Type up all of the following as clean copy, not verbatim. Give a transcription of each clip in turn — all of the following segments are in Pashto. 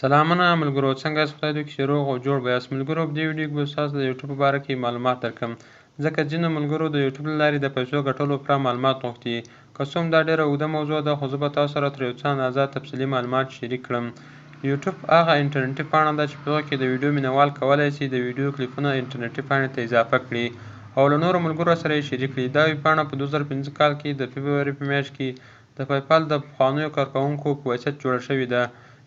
سلامونه ملګرو، څنګه یاست؟ خدای دې وکړي چې روغ او جوړ به یاست. ملګرو، په دې ویډیو کې به ستاسو د یوټیوب په باره کې معلومات درکړم، ځکه ځینو ملګرو د یوټیوب له لارې د پیسو ګټلو پوره معلومات غوښتي. که څه هم دا ډېره اوږده موضوع ده، خو زه به تاسو سره تر یو څه اندازه تفصیلي معلومات شریک کړم. یوټیوب هغه انټرنیټي پاڼه ده چې په هغه کې د ویډیو مینهوال کولی شي د ویډیو کلیپونه انټرنیټي پاڼې ته اضافه کړي او له نورو ملګرو سره یې شریک کړي. دا ویبپاڼه په 2015 کال کې د فبروري په میاشت کې د پیپال د پخوانیو کارکوونکو په واسطه جوړه شوې ده.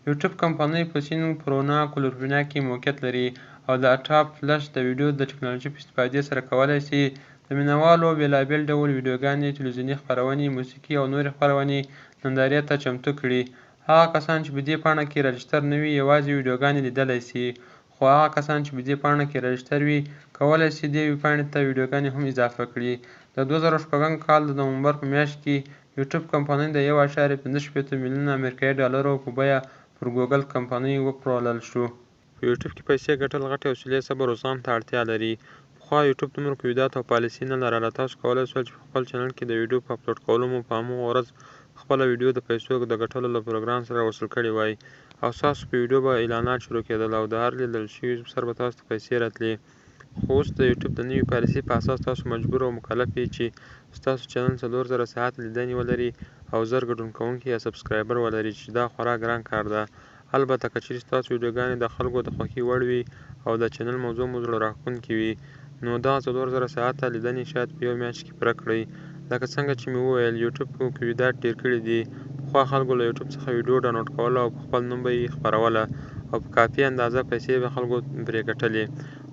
یوټیوب کمپنۍ په سین، کرونا، کالیفورنیا کې موقعیت لري او د ټاپ فلش د ویډیو د ټکنالوژۍ په استفادې سره کولی شي د مینهوالو بېلابېل ډول ویډیوګانې، تلویزیوني خپرونې، موسیقي او نورې خپرونې نندارې ته چمتو کړي. هغه کسان چې په دې پاڼه کې راجستر نه وي یوازې ویډیوګانې لیدلی شي، خو هغه کسان چې په دې پاڼه کې راجستر وي کولی شي دې ویبپاڼې ته ویډیوګانې هم اضافه کړي. د 2016 کال د نومبر په میاشت کې یوټیوب کمپنۍ د 1.15 میلیونه امریکایي ډالرو په بیه پر ګوګل کمپنۍ وپلورل شو. په یوټیوب کې پیسې ګټل غټې حوصلې، صبر او زغم ته اړتیا لري. پخوا یوټیوب دومره قیودات او پالیسۍ نه لرله. تاسو کولی شول چې په خپل چینل کې د ویډیو په اپلوډ کولو مو په هماغه ورځ خپله ویډیو د پیسو د ګټلو له پروګرام سره وصل کړې وای، او ستاسو په ویډیو به اعلانات شروع کېدل او د هر لیدل شوي سر به تاسو ته پیسې راتلې. خو اوس د یوټیوب د نوې پالیسۍ په اساس تاسو مجبور او مکلف یې چې ستاسو چینل 4000 ساعته لیدنې ولري او 1000 ګډون کوونکي یا سبسکرایبر ولري، چې دا خورا ګران کار ده. البته که چیرې ستاسو ویډیوګانې د خلکو د خوښې وړ وي او د چینل موضوع مو زړه راښکونکې وي، نو دغه 4000 ساعته لیدنې شاید په یو میاشت کې پوره کړئ. لکه څنګه چې مې وویل، یوټیوب قیودات ډېر کړي دي. پخوا خلکو له یوټیوب څخه ویډیو ډاونلوډ کوله او په خپل نوم به یې خپروله او په کافي اندازه پیسې به خلکو پرې ګټلې.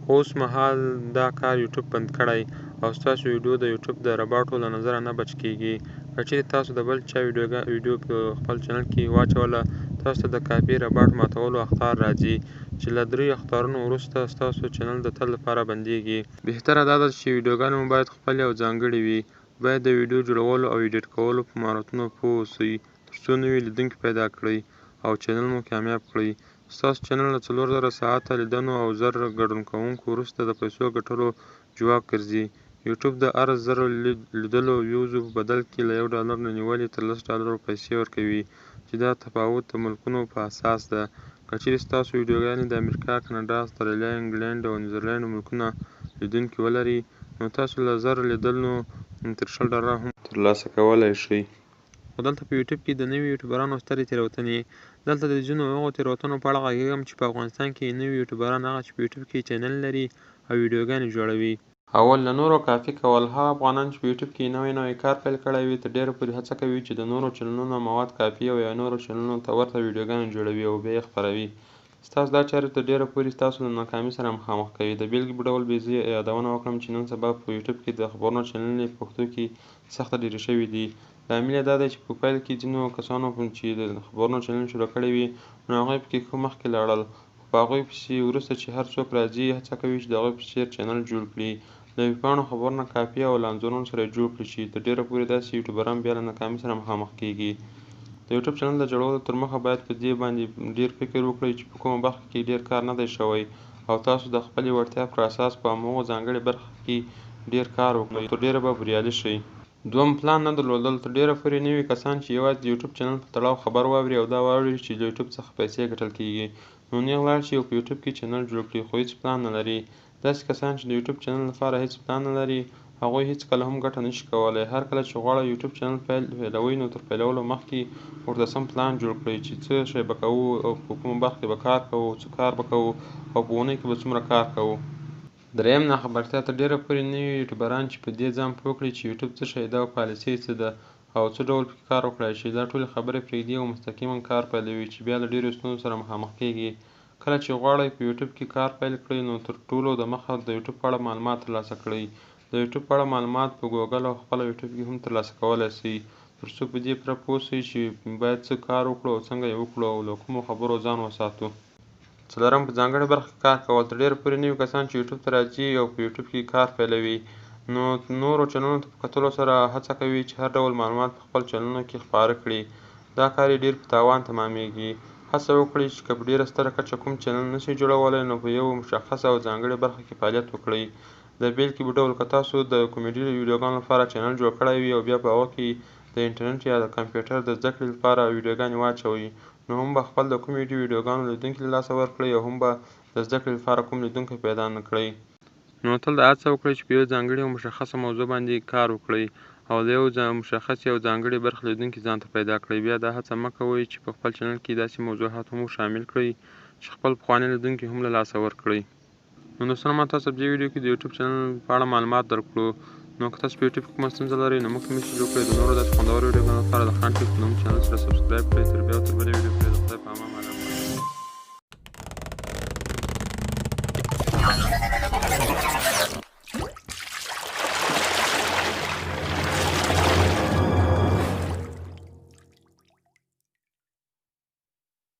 خو اوس مهال دا کار یوټیوب بند کړی او ستاسو ویډیو د یوټیوب د رباټو له نظره نه بچ کېږي. که چیرې تاسو د بل چا ویډیو په خپل چینل کې واچوله، تاسو ته د کاپي رباټ ماتولو اخطار راځي، چې له 3 اخطارونو وروسته ستاسو چینل د تل لپاره بندېږي. بهتره دا ده چې ویډیوګانې مو باید خپلې او ځانګړې وي. باید د ویډیو جوړولو او ایډیټ کولو په مهارتونو پوه اوسئ ترڅو نوي لیدونکي پیدا کړئ او چینل مو کامیاب کړئ. ستاسو چینل له 4000 ساعته لیدنو او 1000 ګډون کوونکو وروسته د پیسو ګټلو جواک ګرځي. یوټیوب د هر 1000 لیدلو ویوزو په بدل کې له $1 نه نیولې تر $10 پیسې ورکوي، چې دا تفاوت د ملکونو په اساس ده. که چیرې ستاسو ویډیوګانې د امریکا، کاناډا، استرالیا، انګلینډ او نیوزیلینډ ملکونه لیدونکي ولري، نو تاسو له 1000 لیدلو تر $100 هم ترلاسه کولی شئ. خو دلته په یوټیوب کې د نوي یوټیوبرانو سترې تېروتنې. دلته د ځینو هغو تېروتنو په اړه غږېږم چې په افغانستان کې نوي یوټیوبران هغه چې په یوټیوب کې چینل لري او ویډیوګانې جوړوي. اول، له نورو کاپي کول. هغه افغانان چې په یوټیوب کې نوی کار پیل کړی وي تر ډېره پورې هڅه کوي چې د نورو چینلونو مواد کاپي او یا نورو چینلونو ته ورته ویډیوګانې جوړوي او بیا یې خپروي. ستاسو دا چارې تر ډېره پورې ستاسو له ناکامۍ سره مخامخ کوي. د بېلګې په ډول به زه یادونه وکړم چې نن سبا په یوټیوب کې د خبرونو چینلونه په پښتو کې سخته ډېرې شوي دي. لامل یې دا دی چې په پیل کې ځینو کسانو چې د خبرونو چینل شروع کړی وي، نو هغوی پکې ښه مخکې لاړل، خو په هغوی پسې وروسته چې هر څوک راځي هڅه کوي چې د هغوی په څېر چینل جوړ کړي، د ویبپاڼو خبرونه کاپي او له انځورونو سره یې جوړ کړي، چې تر ډېره پورې داسې یوټیوبران بیا له ناکامۍ سره مخامخ کېږي. د یوټیوب چینل د جوړولو تر مخه باید په دې باندې ډېر فکر وکړئ چې په کومه برخه کې ډېر کار نه دی شوی او تاسو د خپلې وړتیا پر اساس په هماغو ځانګړې برخه کې ډېر کار وکړئ، تر ډېره به بریالي شئ. دوم، پلان نه درلودل. تر ډېره پورې نوي کسان چې یوازې د یوټیوب چینل په تړاو خبر واوري او دا واوري چې له یوټیوب څخه پیسې ګټل کېږي، نو نیغ لاړ شي او په یوټیوب کې چینل جوړ کړي، خو هېڅ پلان نه لري. داسې کسان چې د یوټیوب چینل لپاره هېڅ پلان نه لري، هغوی هېڅکله هم ګټه نشي کولی. هر کله چې غواړئ یوټیوب چینل پیلوئ، نو تر پیلولو مخکې ورته سم پلان جوړ کړئ چې څه شی به کوو او په کومه برخه کې به کار کوو، څه کار به کوو او په اونۍ کې به څومره کار کوو. دریم، ناخبرتیا. تر ډېره پورې نوي یوټیوبران چې په دې ځان پوه کړي چې یوټیوب څه شی ده او پالیسۍ څه ده او څه ډول پکې کار وکړای شي، دا ټولې خبرې پرېږدي او مستقیما کار پیلوي، چې بیا له ډېرو ستونزو سره مخامخ کېږي. کله چې غواړئ په یوټیوب کې کار پیل کړئ، نو تر ټولو دمخه د یوټیوب په اړه معلومات ترلاسه کړئ. د یوټیوب په اړه معلومات په ګوګل او خپله یوټیوب کې هم ترلاسه کولی شئ، ترڅو په دې پوره پوه شئ چې باید څه کار وکړو او څنګه یې وکړو او له کومو خبرو ځان وساتو. څلورم، په ځانګړې برخه کې کار کول. تر ډېره پورې نوي کسان چې یوټیوب ته راځي او په یوټیوب کې کار پیلوي، نو نورو چینلونو ته په کتلو سره هڅه کوي چې هر ډول معلومات په خپل چینلونو کې خپاره کړي. دا کار یې ډېر په تاوان تمامېږي. هڅه وکړئ چې که په ډېره ستره کچه کوم چینل نشئ جوړولی، نو په یو مشخصه او ځانګړې برخه کې فعالیت وکړئ. د بېلګې په ډول، که تاسو د کومیډي ویډیوګانو لپاره چینل جوړ کړی وي او بیا په هغه کې د انټرنټ یا د کمپیوټر د زده کړې لپاره ویډیوګانې واچوئ، نو هم به خپل د کومې ویډیوګانو لیدونکي له لاسه ورکړئ او هم به د زده کړې لپاره کوم لیدونکی پیدا نه کړئ. نو تل دا هڅه وکړئ چې په یو ځانګړې او مشخصه موضوع باندې کار وکړئ او د یو مشخصې او ځانګړې برخې لیدونکي ځان ته پیدا کړئ. بیا دا هڅه مه کوئ چې په خپل چینل کې داسې موضوعات هم شامل کړئ چې خپل پخواني لیدونکي هم له لاسه ورکړئ. نو دوستانو، ما تاسو ته په دې ویډیو کې د یوټیوب چینل په اړه معلومات درکړو. نو که تاسو په یوټیوب کې کومه ستونزه لرئ نو موږ ته میسج وکړئ. د نورو داسې خوندورو ویډیوګانو لپاره د خان ټیپ په نوم چینل سره سبسکرایب کړئ. تر بیا تر بلې ویډیو